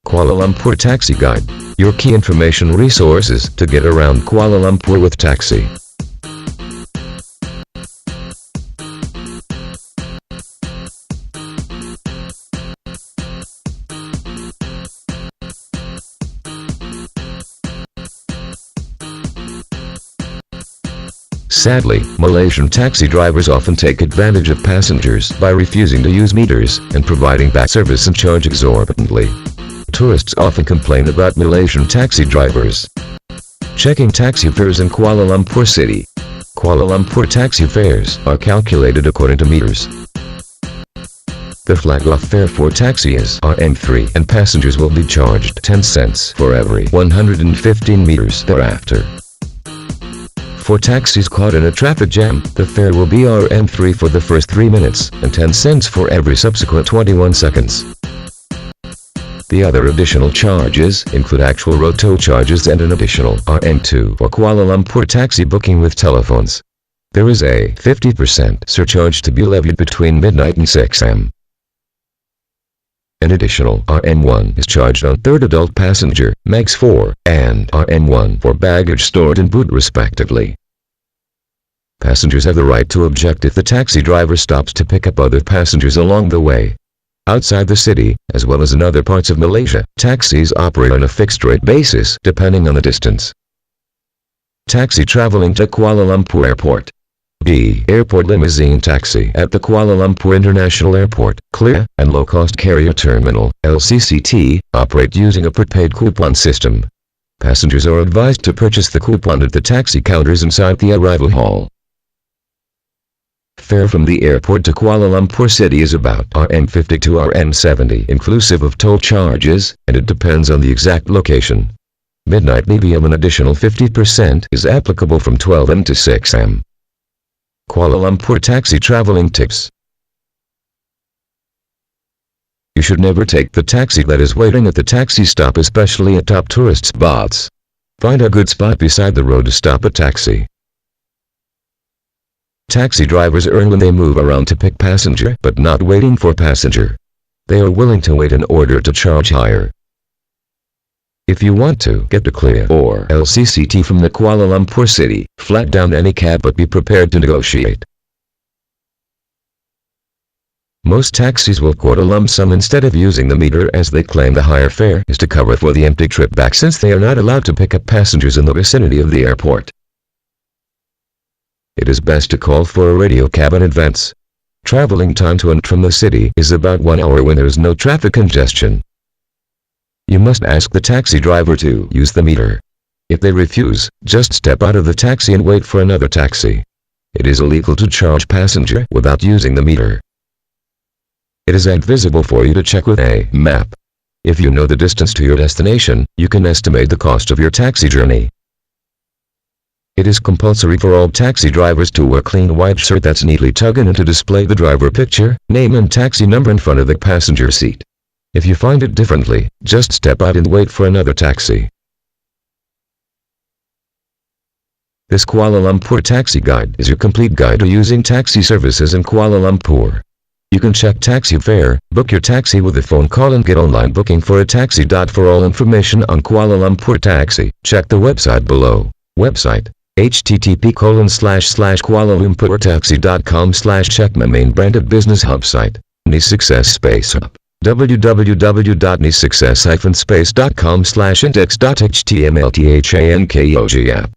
Kuala Lumpur Taxi Guide. Your key information resources to get around Kuala Lumpur with taxi. Sadly, Malaysian taxi drivers often take advantage of passengers by refusing to use meters and providing bad service and charge exorbitantly. Tourists often complain about Malaysian taxi drivers. Checking taxi fares in Kuala Lumpur City. Kuala Lumpur taxi fares are calculated according to meters. The flag-off fare for taxi is Rm3 and passengers will be charged 10 cents for every 115 meters thereafter. For taxis caught in a traffic jam, the fare will be Rm3 for the first 3 minutes and 10 cents for every subsequent 21 seconds. The other additional charges include actual road toll charges and an additional Rm2 for Kuala Lumpur taxi booking with telephones. There is a 50% surcharge to be levied between midnight and 6 am. An additional Rm1 is charged on third adult passenger, Max 4, and Rm1 for baggage stored in boot respectively. Passengers have the right to object if the taxi driver stops to pick up other passengers along the way. Outside the city, as well as in other parts of Malaysia, taxis operate on a fixed-rate basis depending on the distance. Taxi traveling to Kuala Lumpur Airport. B. Airport limousine taxi at the Kuala Lumpur International Airport, Clear, and Low-Cost Carrier Terminal, LCCT, operate using a prepaid coupon system. Passengers are advised to purchase the coupon at the taxi counters inside the arrival hall. Fare from the airport to Kuala Lumpur City is about Rm50 to Rm70 inclusive of toll charges, and it depends on the exact location. Midnight BBM an additional 50% is applicable from 12 am to 6 am. Kuala Lumpur taxi traveling tips. You should never take the taxi that is waiting at the taxi stop, especially at top tourist spots. Find a good spot beside the road to stop a taxi. Taxi drivers earn when they move around to pick passenger but not waiting for passenger. They are willing to wait in order to charge higher. If you want to get the Clear or LCCT from the Kuala Lumpur City, flag down any cab but be prepared to negotiate. Most taxis will quote a lump sum instead of using the meter, as they claim the higher fare is to cover for the empty trip back since they are not allowed to pick up passengers in the vicinity of the airport. It is best to call for a radio cab in advance. Traveling time to and from the city is about 1 hour when there is no traffic congestion. You must ask the taxi driver to use the meter. If they refuse, just step out of the taxi and wait for another taxi. It is illegal to charge passenger without using the meter. It is advisable for you to check with a map. If you know the distance to your destination, you can estimate the cost of your taxi journey. It is compulsory for all taxi drivers to wear clean white shirt that's neatly tucked in and to display the driver picture, name and taxi number in front of the passenger seat. If you find it differently, just step out and wait for another taxi. This Kuala Lumpur Taxi Guide is your complete guide to using taxi services in Kuala Lumpur. You can check taxi fare, book your taxi with a phone call and get online booking for a taxi. For all information on Kuala Lumpur Taxi, check the website below. Website: http://kualalumpurtaxi.com/check my main branded business hub site, Ni Success Space Hub, www.nisuccess-space.com/index.html.